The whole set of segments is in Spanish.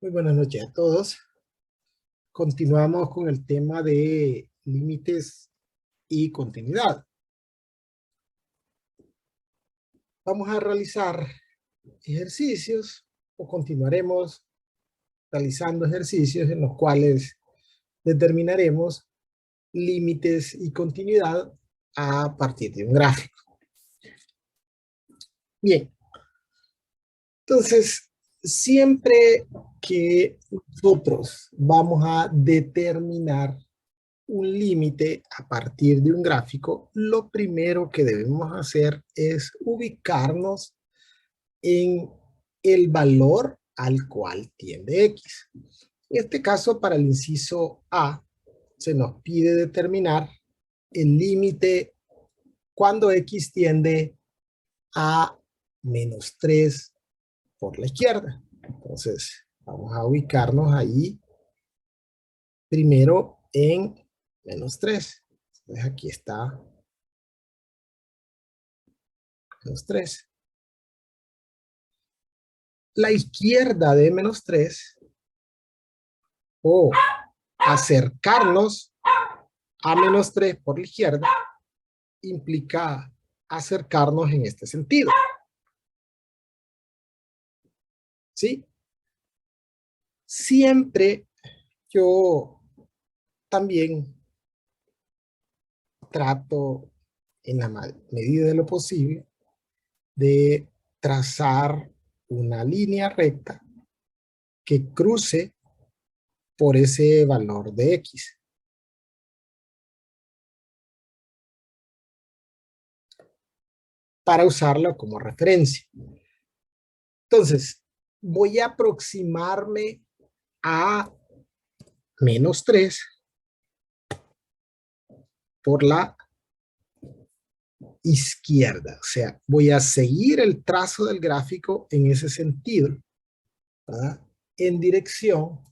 Muy buenas noches a todos. Continuamos con el tema de límites y continuidad. Vamos a realizar ejercicios o continuaremos realizando ejercicios en los cuales determinaremos límites y continuidad a partir de un gráfico. Bien, entonces siempre que nosotros vamos a determinar un límite a partir de un gráfico, lo primero que debemos hacer es ubicarnos en el valor al cual tiende X. En este caso, para el inciso A, se nos pide determinar el límite cuando X tiende a menos 3 por la izquierda. Entonces, vamos a ubicarnos ahí primero en menos 3. Entonces, aquí está menos 3. La izquierda de menos 3 o acercarnos a menos 3 por la izquierda implica acercarnos en este sentido. ¿Sí? Siempre yo también trato, en la medida de lo posible, de trazar una línea recta que cruce por ese valor de X. Para usarlo como referencia. Entonces, voy a aproximarme a menos 3 por la izquierda. O sea, voy a seguir el trazo del gráfico en ese sentido, ¿verdad? En dirección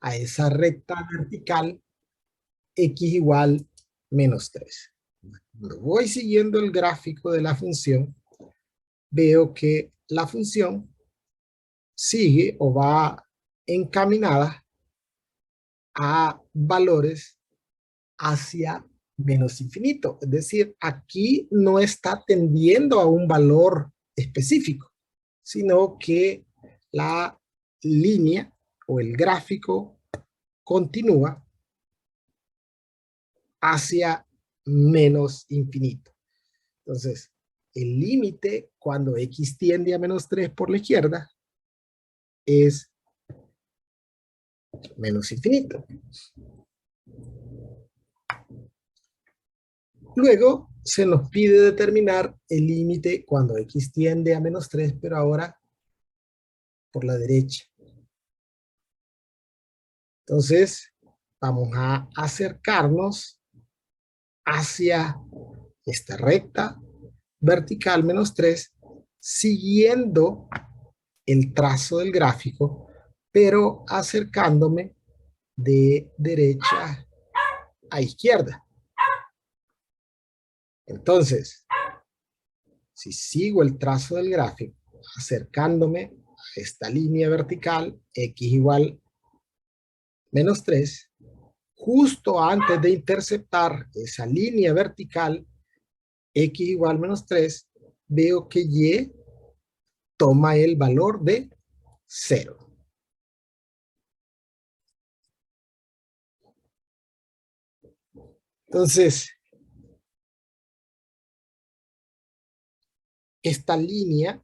a esa recta vertical X igual menos 3. Cuando voy siguiendo el gráfico de la función, veo que la función sigue o va encaminada a valores hacia menos infinito. Es decir, aquí no está tendiendo a un valor específico, sino que la línea o el gráfico continúa hacia menos infinito. Entonces, el límite cuando X tiende a menos 3 por la izquierda es menos infinito. Luego se nos pide determinar el límite cuando X tiende a menos 3, pero ahora por la derecha. Entonces, vamos a acercarnos hacia esta recta vertical menos 3, siguiendo el trazo del gráfico, pero acercándome de derecha a izquierda. Entonces, si sigo el trazo del gráfico, acercándome a esta línea vertical, X igual menos 3, justo antes de interceptar esa línea vertical, X igual menos 3, veo que Y toma el valor de 0. Entonces, esta línea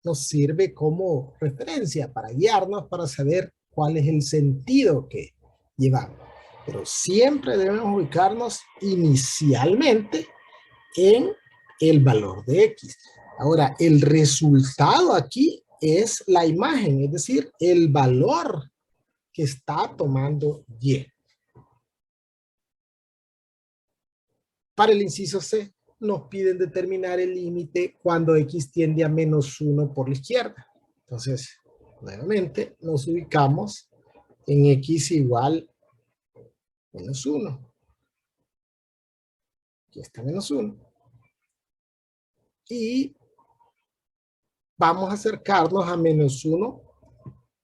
nos sirve como referencia para guiarnos, para saber cuál es el sentido que llevamos. Pero siempre debemos ubicarnos inicialmente en el valor de X. Ahora, el resultado aquí es la imagen, es decir, el valor que está tomando Y. Para el inciso C, nos piden determinar el límite cuando X tiende a menos 1 por la izquierda. Entonces, nuevamente, nos ubicamos en X igual menos 1. Aquí está menos 1. Y vamos a acercarnos a menos 1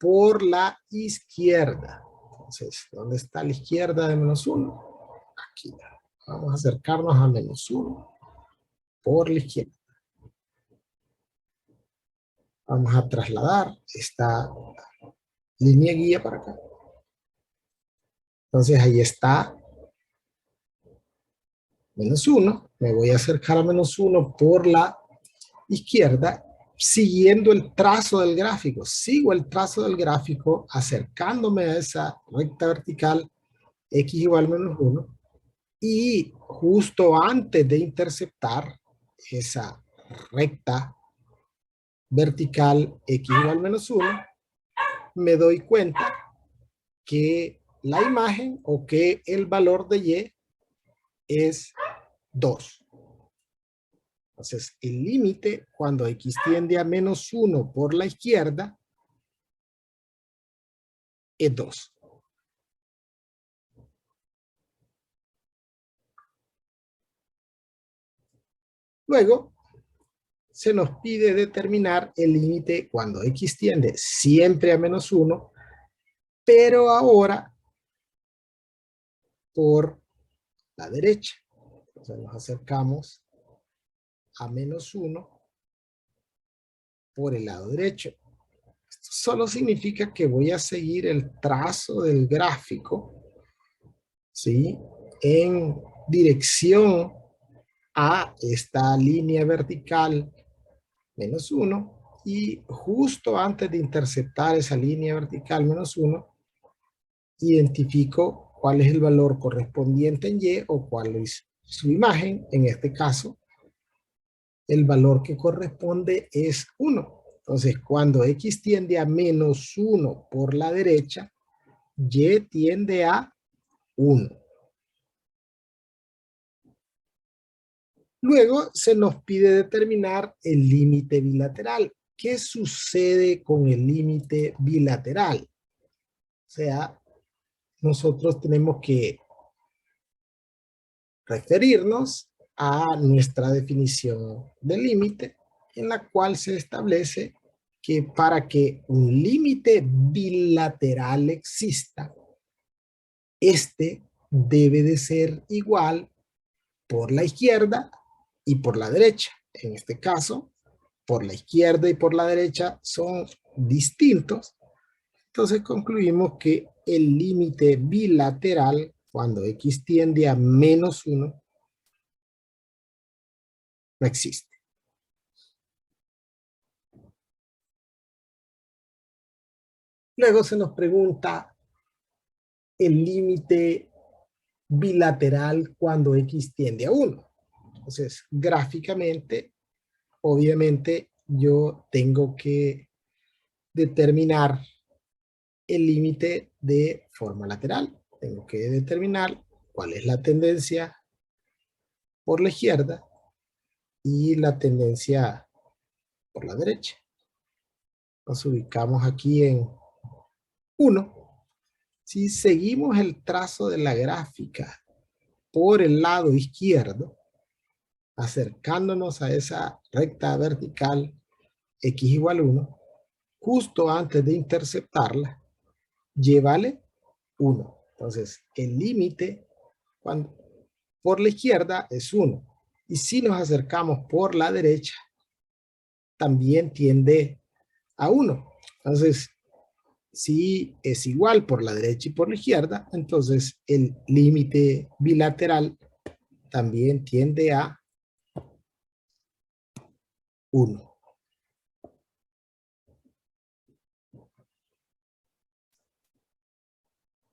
por la izquierda. Entonces, ¿dónde está la izquierda de menos 1? Aquí. Vamos a acercarnos a menos 1 por la izquierda. Vamos a trasladar esta línea guía para acá. Entonces ahí está menos 1. Me voy a acercar a menos 1 por la izquierda, siguiendo el trazo del gráfico. Sigo el trazo del gráfico acercándome a esa recta vertical x igual a menos 1. Y justo antes de interceptar esa recta vertical x igual a menos 1, me doy cuenta que la imagen o que el valor de y es 2. Entonces, el límite cuando x tiende a menos 1 por la izquierda es 2. Luego, se nos pide determinar el límite cuando x tiende siempre a menos 1, pero ahora por la derecha. Entonces nos acercamos a menos 1 por el lado derecho. Esto solo significa que voy a seguir el trazo del gráfico, ¿sí?, en dirección a esta línea vertical menos 1, y justo antes de interceptar esa línea vertical menos 1, identifico cuál es el valor correspondiente en y o cuál es su imagen. En este caso, el valor que corresponde es 1. Entonces, cuando x tiende a menos 1 por la derecha, y tiende a 1. Luego se nos pide determinar el límite bilateral. ¿Qué sucede con el límite bilateral? O sea, nosotros tenemos que referirnos a nuestra definición de límite, en la cual se establece que para que un límite bilateral exista, este debe de ser igual por la izquierda y por la derecha. En este caso, por la izquierda y por la derecha son distintos. Entonces concluimos que el límite bilateral, cuando x tiende a menos 1, no existe. Luego se nos pregunta el límite bilateral cuando x tiende a 1. Entonces, gráficamente, obviamente, yo tengo que determinar el límite de forma lateral. Tengo que determinar cuál es la tendencia por la izquierda y la tendencia por la derecha. Nos ubicamos aquí en 1. Si seguimos el trazo de la gráfica por el lado izquierdo, acercándonos a esa recta vertical x igual 1, justo antes de interceptarla, y vale 1. Entonces, el límite por la izquierda es 1. Y si nos acercamos por la derecha, también tiende a 1. Entonces, si es igual por la derecha y por la izquierda, entonces el límite bilateral también tiende a 1.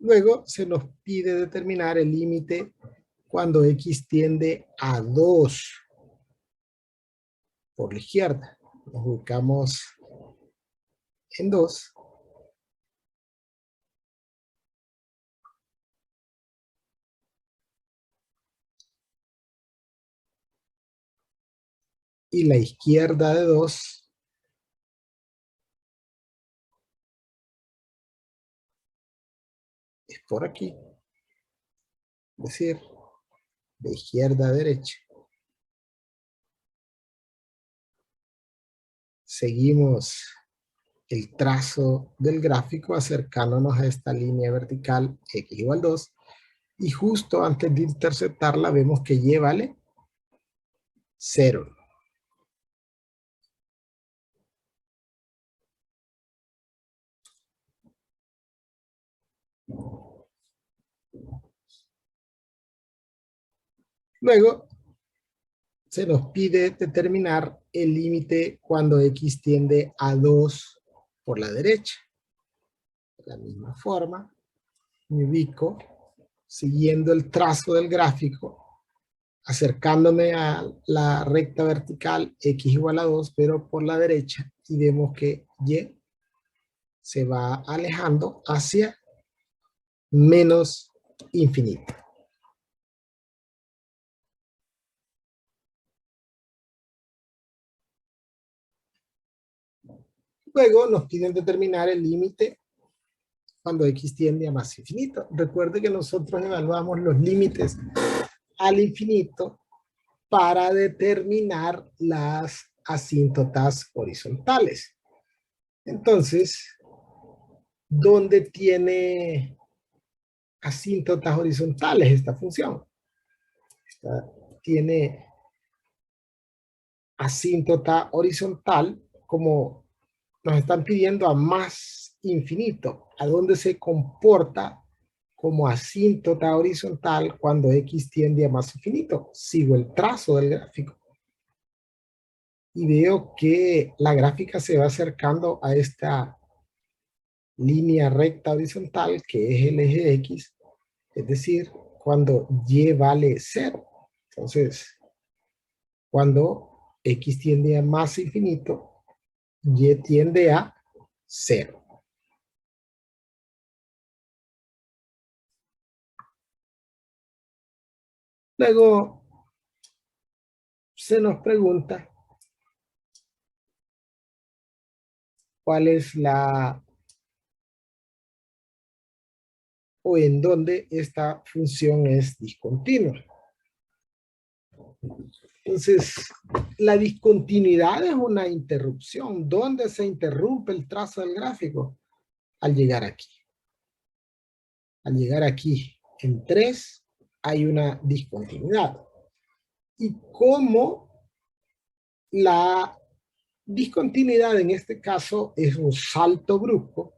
Luego se nos pide determinar el límite cuando x tiende a 2 por la izquierda. Nos ubicamos en 2. Y la izquierda de 2 es por aquí. Es decir, de izquierda a derecha. Seguimos el trazo del gráfico acercándonos a esta línea vertical x igual 2 y justo antes de interceptarla vemos que y vale 0. Luego se nos pide determinar el límite cuando x tiende a 2 por la derecha. De la misma forma, me ubico siguiendo el trazo del gráfico, acercándome a la recta vertical x igual a 2, pero por la derecha, y vemos que y se va alejando hacia menos infinito. Luego nos piden determinar el límite cuando x tiende a más infinito. Recuerde que nosotros evaluamos los límites al infinito para determinar las asíntotas horizontales. Entonces, ¿dónde tiene asíntotas horizontales esta función? Tiene asíntota horizontal como nos están pidiendo a más infinito, a dónde se comporta como asíntota horizontal cuando x tiende a más infinito. Sigo el trazo del gráfico y veo que la gráfica se va acercando a esta línea recta horizontal que es el eje x, es decir, cuando y vale 0. Entonces, cuando x tiende a más infinito, y tiende a 0. Luego se nos pregunta cuál es la o en dónde esta función es discontinua. Entonces, la discontinuidad es una interrupción. ¿Dónde se interrumpe el trazo del gráfico? Al llegar aquí. Al llegar aquí en 3 hay una discontinuidad. Y como la discontinuidad en este caso es un salto brusco,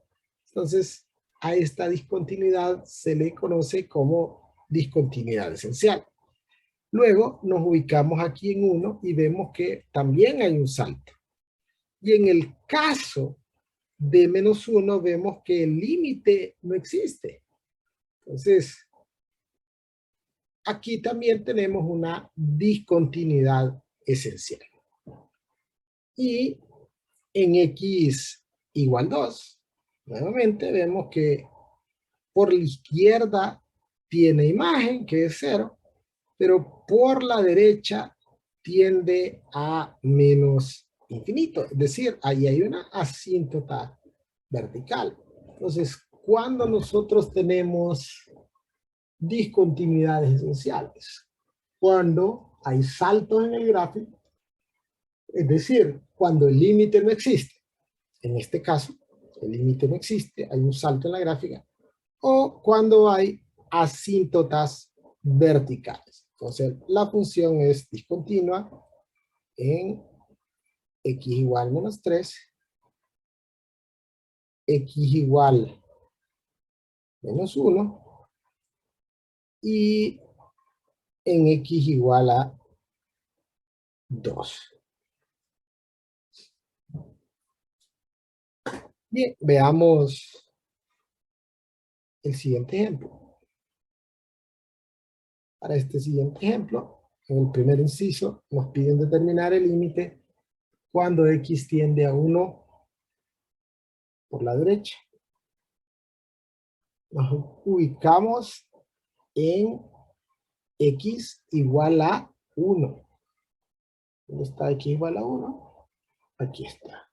entonces a esta discontinuidad se le conoce como discontinuidad esencial. Luego nos ubicamos aquí en 1 y vemos que también hay un salto. Y en el caso de menos 1 vemos que el límite no existe. Entonces, aquí también tenemos una discontinuidad esencial. Y en x igual 2, nuevamente vemos que por la izquierda tiene imagen, que es 0, pero por la derecha tiende a menos infinito. Es decir, ahí hay una asíntota vertical. Entonces, cuando nosotros tenemos discontinuidades esenciales, cuando hay saltos en el gráfico, es decir, cuando el límite no existe, en este caso, el límite no existe, hay un salto en la gráfica, o cuando hay asíntotas verticales. Entonces, la función es discontinua en x igual menos 3, x igual menos 1 y en x igual a 2. Bien, veamos el siguiente ejemplo. Para este siguiente ejemplo, en el primer inciso, nos piden determinar el límite cuando x tiende a 1 por la derecha. Nos ubicamos en x igual a 1. ¿Dónde está x igual a 1? Aquí está.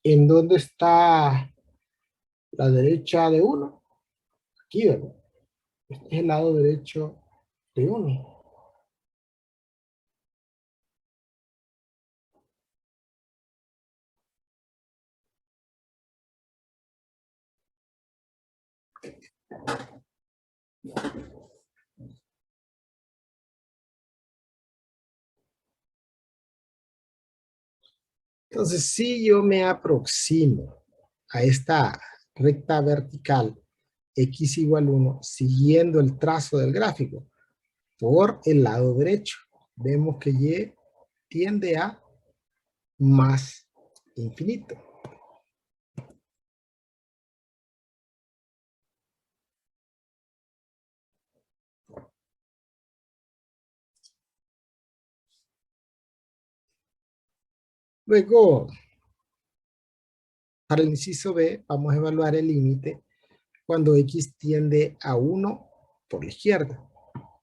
¿En dónde está la derecha de 1? Aquí, ¿verdad? Este es el lado derecho de 1. Entonces, si yo me aproximo a esta recta vertical x igual 1, siguiendo el trazo del gráfico por el lado derecho, vemos que y tiende a más infinito. Luego, para el inciso B, vamos a evaluar el límite cuando x tiende a 1 por la izquierda.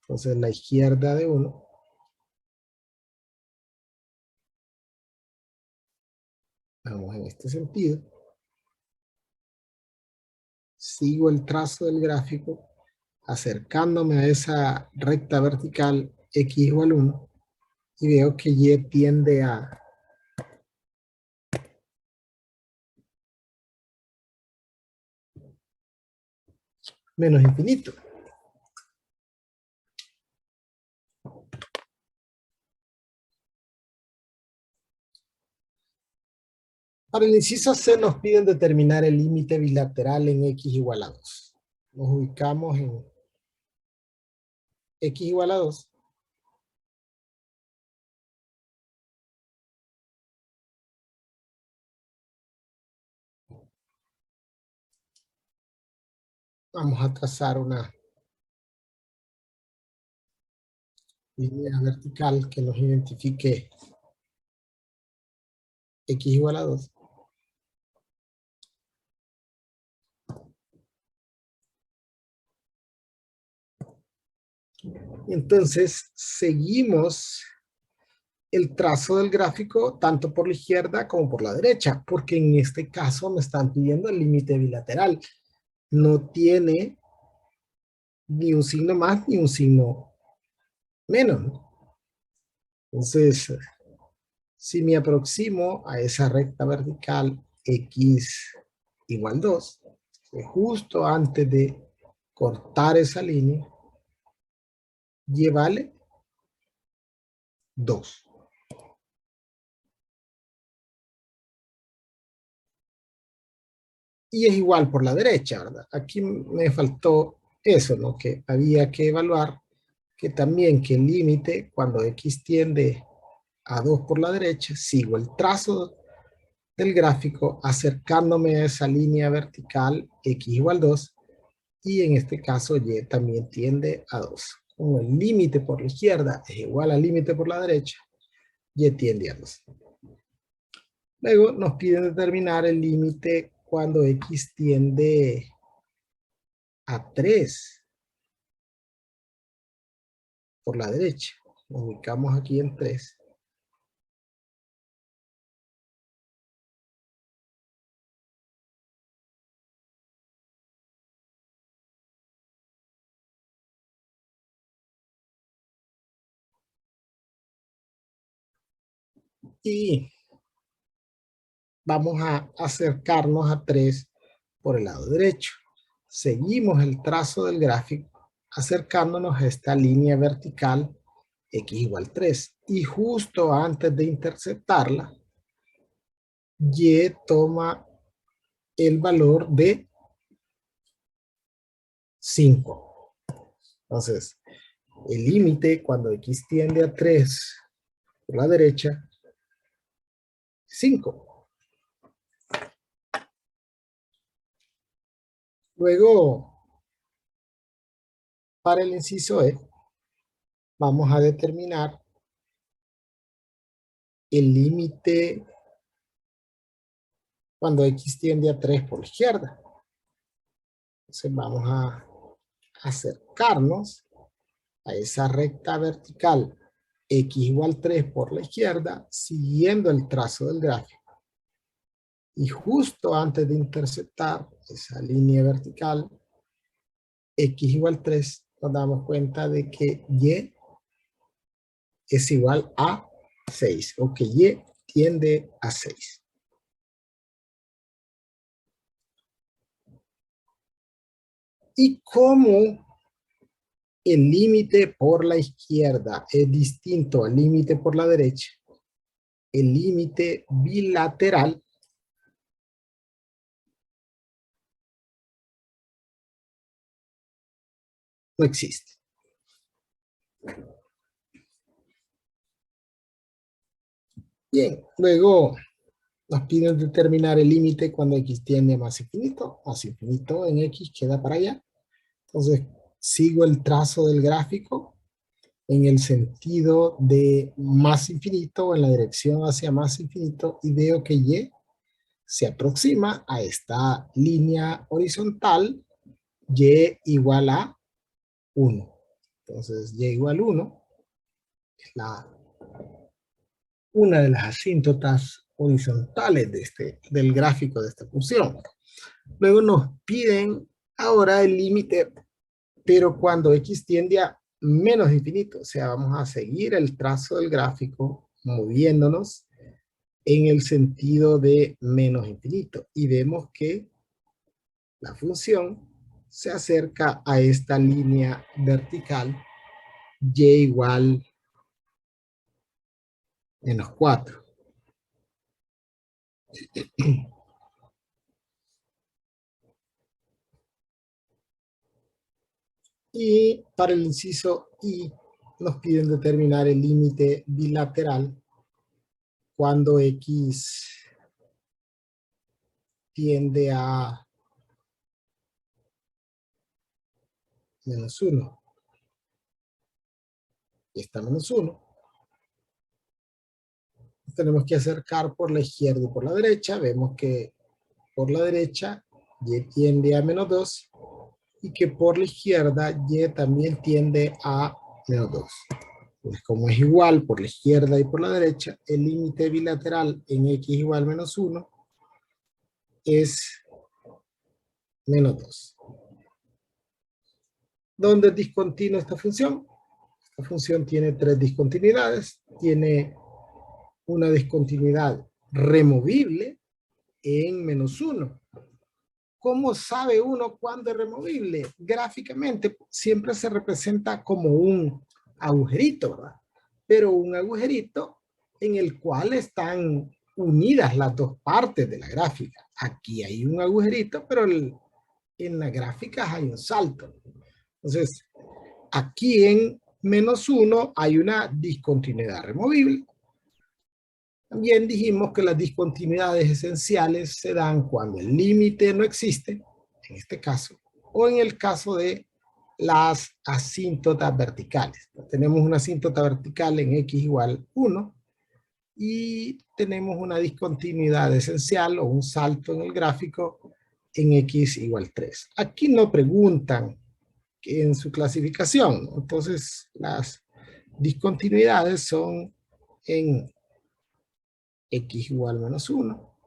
Entonces, la izquierda de 1, vamos en este sentido, sigo el trazo del gráfico, acercándome a esa recta vertical x igual 1, y veo que y tiende a menos infinito. Para el inciso C nos piden determinar el límite bilateral en x igual a 2. Nos ubicamos en x igual a 2. Vamos a trazar una línea vertical que nos identifique x igual a 2. Y entonces seguimos el trazo del gráfico tanto por la izquierda como por la derecha, porque en este caso me están pidiendo el límite bilateral. No tiene ni un signo más ni un signo menos, ¿no? Entonces, si me aproximo a esa recta vertical x igual 2, justo antes de cortar esa línea, y vale 2. Y es igual por la derecha, ¿verdad? Aquí me faltó eso, ¿no? Que había que evaluar que también que el límite, cuando x tiende a 2 por la derecha, sigo el trazo del gráfico acercándome a esa línea vertical x igual 2, y en este caso y también tiende a 2. Como el límite por la izquierda es igual al límite por la derecha, y tiende a 2. Luego nos piden determinar el límite cuando x tiende a 3 por la derecha. Nos ubicamos aquí en 3. Y vamos a acercarnos a 3 por el lado derecho. Seguimos el trazo del gráfico acercándonos a esta línea vertical x igual 3. Y justo antes de interceptarla, y toma el valor de 5. Entonces, el límite cuando x tiende a 3 por la derecha, 5. Luego, para el inciso E, vamos a determinar el límite cuando x tiende a 3 por la izquierda. Entonces vamos a acercarnos a esa recta vertical x igual 3 por la izquierda, siguiendo el trazo del gráfico. Y justo antes de interceptar esa línea vertical x igual 3, nos damos cuenta de que Y es igual a 6, o que Y tiende a 6. Y como el límite por la izquierda es distinto al límite por la derecha, el límite bilateral no existe. Bien, luego nos piden determinar el límite cuando x tiende a más infinito en x queda para allá. Entonces sigo el trazo del gráfico en el sentido de más infinito, o en la dirección hacia más infinito, y veo que y se aproxima a esta línea horizontal, y igual a 1. Entonces y igual a 1 es una de las asíntotas horizontales del gráfico de esta función. Luego nos piden ahora el límite, pero cuando x tiende a menos infinito, o sea, vamos a seguir el trazo del gráfico moviéndonos en el sentido de menos infinito. Y vemos que la función se acerca a esta línea vertical y igual menos 4. Y para el inciso I nos piden determinar el límite bilateral cuando x tiende a menos 1. Y está menos 1. Tenemos que acercar por la izquierda y por la derecha. Vemos que por la derecha y tiende a menos 2 y que por la izquierda y también tiende a menos 2. Pues como es igual por la izquierda y por la derecha, el límite bilateral en x igual menos 1 es menos 2. ¿Dónde es discontinua esta función? Esta función tiene 3 discontinuidades. Tiene una discontinuidad removible en menos 1. ¿Cómo sabe uno cuándo es removible? Gráficamente siempre se representa como un agujerito, ¿verdad? Pero un agujerito en el cual están unidas las dos partes de la gráfica. Aquí hay un agujerito, pero en las gráficas hay un salto. Entonces, aquí en menos 1 hay una discontinuidad removible. También dijimos que las discontinuidades esenciales se dan cuando el límite no existe, en este caso, o en el caso de las asíntotas verticales. Tenemos una asíntota vertical en x igual 1 y tenemos una discontinuidad esencial o un salto en el gráfico en x igual 3. Aquí no preguntan en su clasificación, entonces las discontinuidades son en x igual menos 1,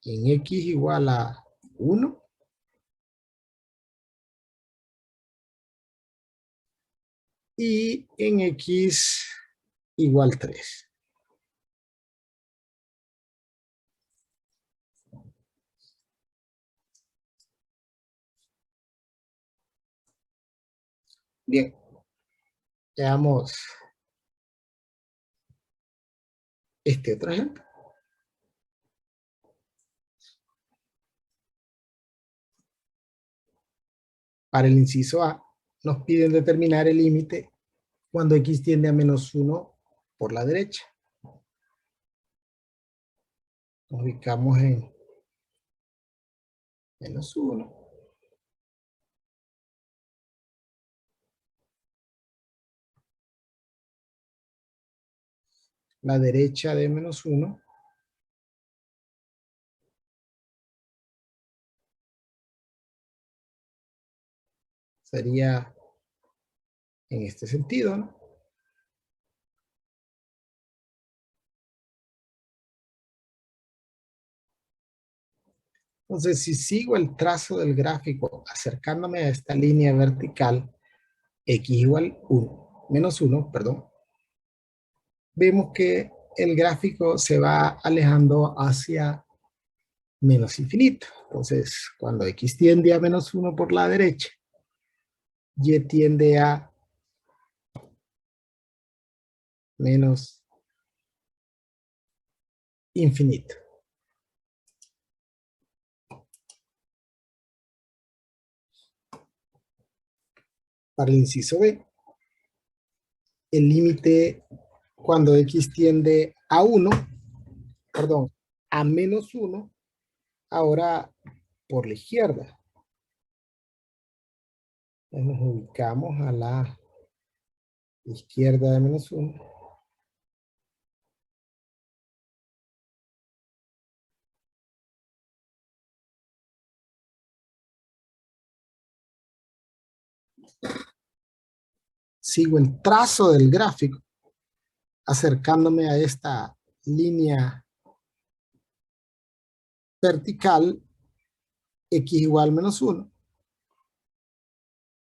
en x igual a 1 y en x igual 3. Bien, veamos este otro ejemplo. Para el inciso A, nos piden determinar el límite cuando x tiende a menos 1 por la derecha. Nos ubicamos en menos 1. La derecha de menos 1 sería en este sentido, ¿no? Entonces, si sigo el trazo del gráfico acercándome a esta línea vertical, x igual 1, menos 1, perdón, vemos que el gráfico se va alejando hacia menos infinito. Entonces, cuando x tiende a menos 1 por la derecha, y tiende a menos infinito. Para el inciso B, el límite cuando x tiende a 1, perdón, a menos 1, ahora por la izquierda. Nos ubicamos a la izquierda de menos 1. Sigo el trazo del gráfico, acercándome a esta línea vertical, x igual menos 1,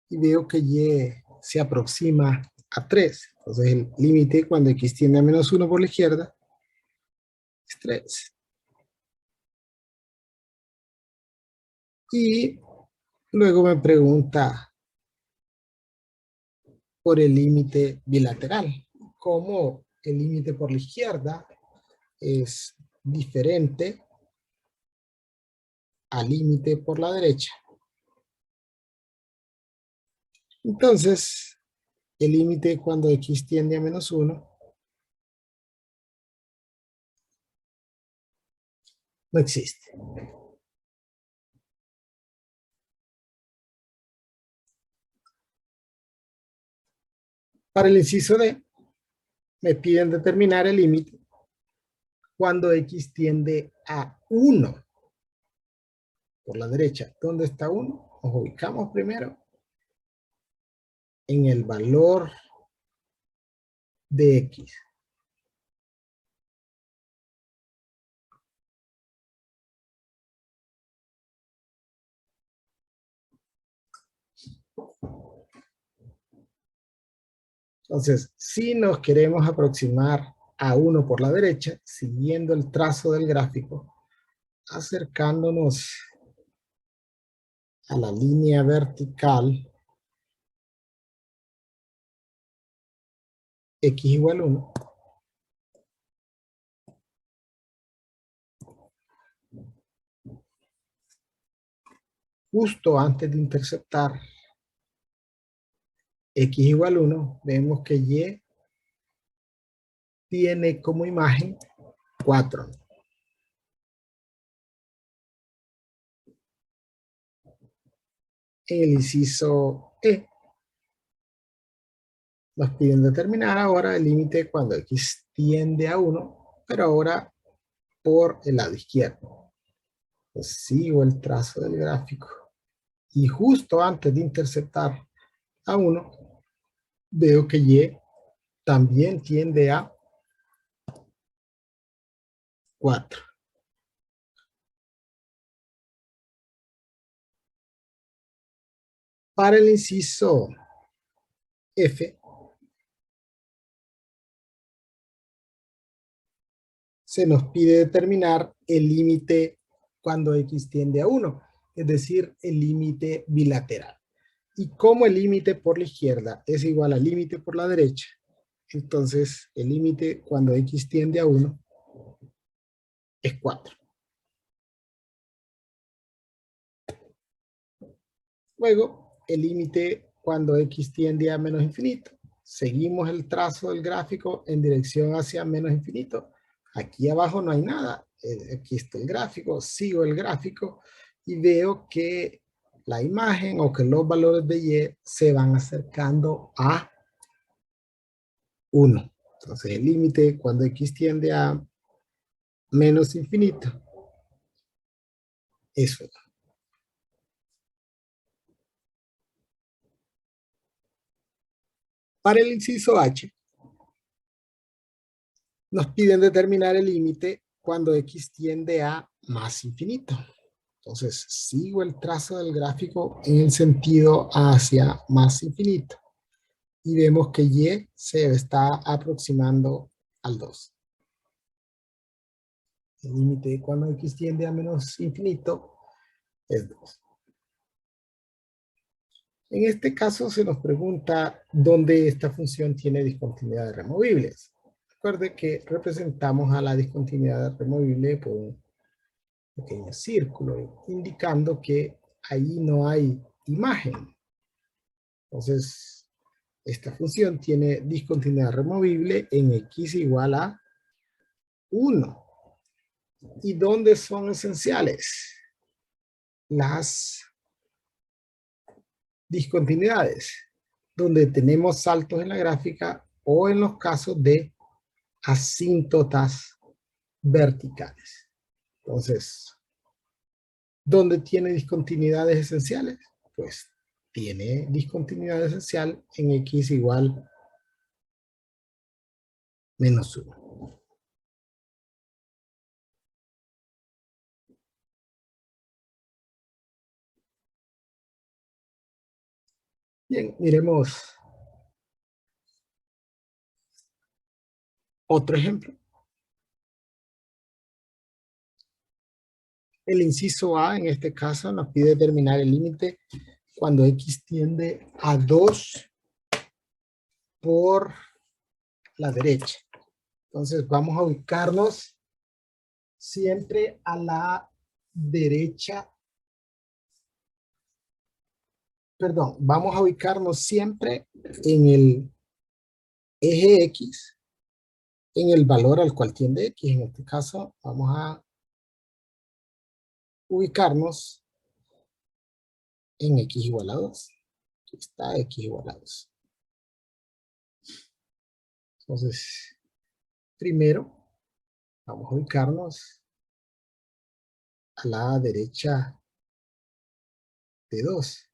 y veo que y se aproxima a 3. Entonces el límite cuando x tiende a menos 1 por la izquierda es 3. Y luego me pregunta por el límite bilateral. Como el límite por la izquierda es diferente al límite por la derecha. Entonces, el límite cuando x tiende a menos 1 no existe. Para el inciso D, me piden determinar el límite cuando x tiende a 1 por la derecha. ¿Dónde está 1? Nos ubicamos primero en el valor de x. Entonces, si nos queremos aproximar a 1 por la derecha, siguiendo el trazo del gráfico, acercándonos a la línea vertical, x igual 1, justo antes de interceptar x igual 1, vemos que y tiene como imagen 4. En el inciso E, nos piden determinar ahora el límite cuando x tiende a 1, pero ahora por el lado izquierdo. Pues sigo el trazo del gráfico. Y justo antes de interceptar a 1, veo que y también tiende a 4. Para el inciso F, se nos pide determinar el límite cuando x tiende a 1, es decir, el límite bilateral. Y como el límite por la izquierda es igual al límite por la derecha, entonces el límite cuando x tiende a 1 es 4. Luego, el límite cuando x tiende a menos infinito. Seguimos el trazo del gráfico en dirección hacia menos infinito. Aquí abajo no hay nada. Aquí está el gráfico. Sigo el gráfico y veo que la imagen o que los valores de y se van acercando a 1. Entonces el límite cuando x tiende a menos infinito es 1. Para el inciso H, nos piden determinar el límite cuando x tiende a más infinito. Entonces, sigo el trazo del gráfico en el sentido hacia más infinito. Y vemos que Y se está aproximando al 2. El límite cuando X tiende a menos infinito es 2. En este caso se nos pregunta dónde esta función tiene discontinuidades removibles. Recuerde que representamos a la discontinuidad removible por un pequeño círculo, indicando que ahí no hay imagen. Entonces, esta función tiene discontinuidad removible en X igual a 1. ¿Y dónde son esenciales las discontinuidades? Donde tenemos saltos en la gráfica o en los casos de asíntotas verticales. Entonces, ¿dónde tiene discontinuidades esenciales? Pues tiene discontinuidad esencial en X igual menos 1. Bien, miremos otro ejemplo. El inciso A, en este caso, nos pide determinar el límite cuando X tiende a 2 por la derecha. Entonces vamos a ubicarnos siempre a la derecha. Perdón, vamos a ubicarnos siempre en el eje X, en el valor al cual tiende X. En este caso vamos a ubicarnos en X igual a 2. Aquí está X igual a 2. Entonces, primero vamos a ubicarnos a la derecha de 2.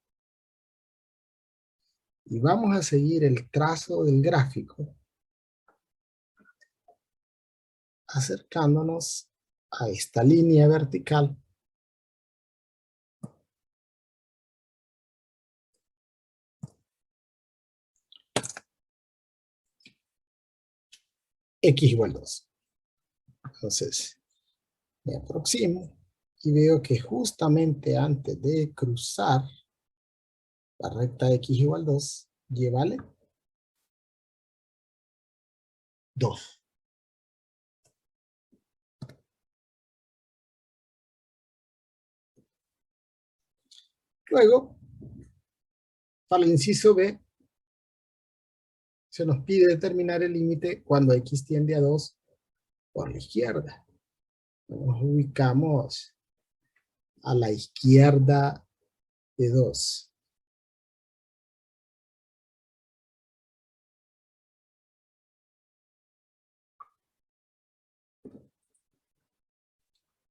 Y vamos a seguir el trazo del gráfico acercándonos a esta línea vertical X igual 2. Entonces, me aproximo y veo que justamente antes de cruzar la recta X igual 2, Y vale 2. Luego, para el inciso B, se nos pide determinar el límite cuando X tiende a 2 por la izquierda. Nos ubicamos a la izquierda de 2.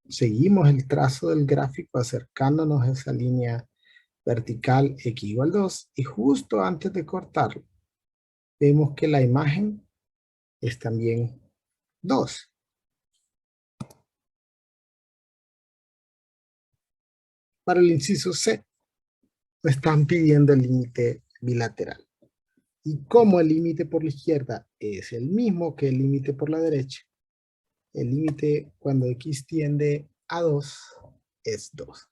Seguimos el trazo del gráfico acercándonos a esa línea vertical X igual 2 y justo antes de cortarlo vemos que la imagen es también 2. Para el inciso C me están pidiendo el límite bilateral. Y como el límite por la izquierda es el mismo que el límite por la derecha, el límite cuando X tiende a 2 es 2.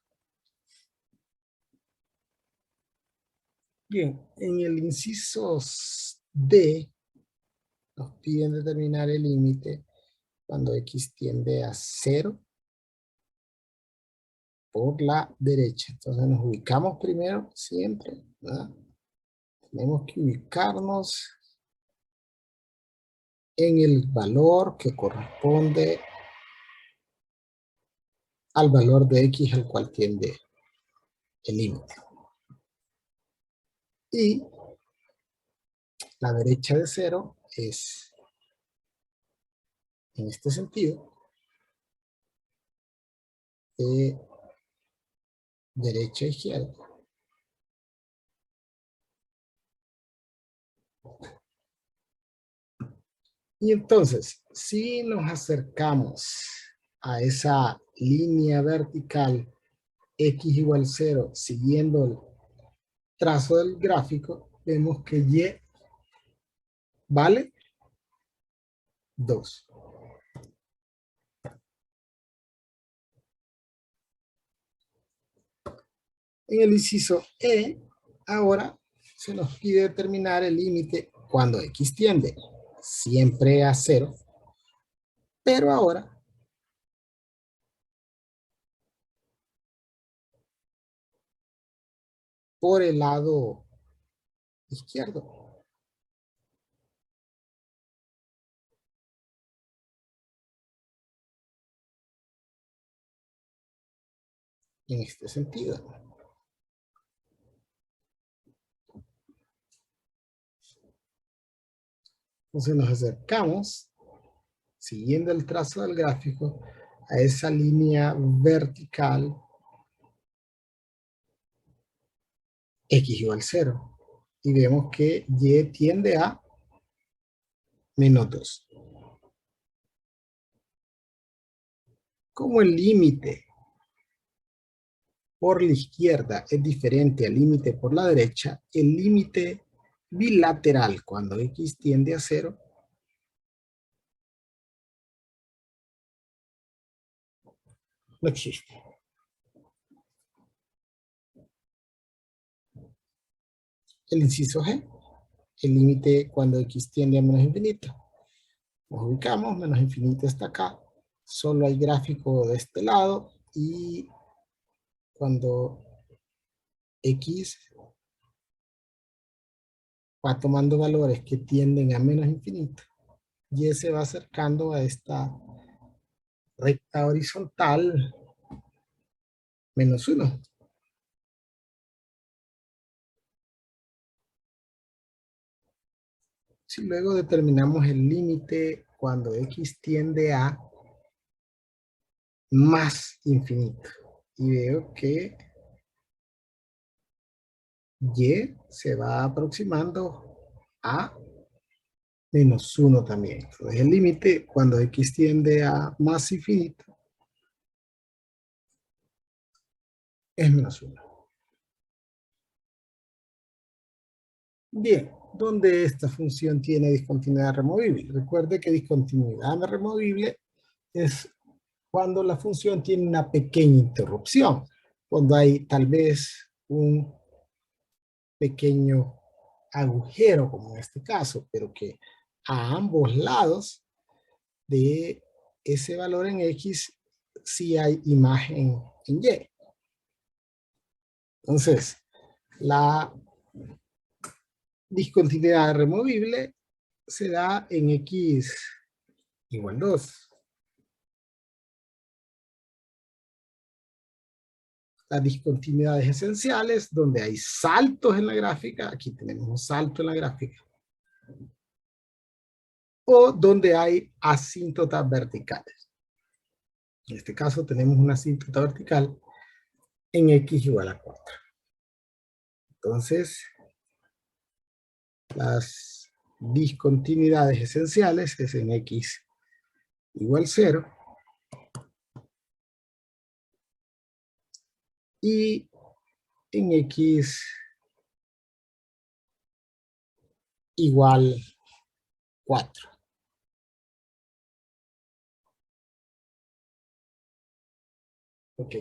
Bien, en el inciso D nos piden determinar el límite cuando X tiende a 0 por la derecha. Entonces nos ubicamos primero siempre, ¿verdad? Tenemos que ubicarnos en el valor que corresponde al valor de X al cual tiende el límite. Y la derecha de 0 es, en este sentido, de derecha a izquierda. Y entonces, si nos acercamos a esa línea vertical X igual 0, siguiendo el trazo del gráfico, vemos que Y vale 2. En el inciso E, ahora se nos pide determinar el límite cuando X tiende siempre a 0, pero ahora por el lado izquierdo. En este sentido. Entonces nos acercamos, siguiendo el trazo del gráfico, a esa línea vertical X igual 0. Y vemos que Y tiende a menos 2. Como el límite por la izquierda es diferente al límite por la derecha, el límite bilateral cuando X tiende a 0 no existe. El inciso G, el límite cuando X tiende a menos infinito. Nos ubicamos, menos infinito está acá, solo hay gráfico de este lado y cuando X va tomando valores que tienden a menos infinito, Y se va acercando a esta recta horizontal menos 1. Si luego determinamos el límite cuando X tiende a más infinito, y veo que Y se va aproximando a menos 1 también. Entonces el límite cuando X tiende a más infinito es menos 1. Bien, ¿dónde esta función tiene discontinuidad removible? Recuerde que discontinuidad removible es cuando la función tiene una pequeña interrupción, cuando hay tal vez un pequeño agujero, como en este caso, pero que a ambos lados de ese valor en X sí hay imagen en Y. Entonces, la discontinuidad removible se da en X igual 2. Las discontinuidades esenciales, donde hay saltos en la gráfica, aquí tenemos un salto en la gráfica, o donde hay asíntotas verticales. En este caso tenemos una asíntota vertical en X igual a 4. Entonces, las discontinuidades esenciales es en X igual 0 y en X igual 4. Ok.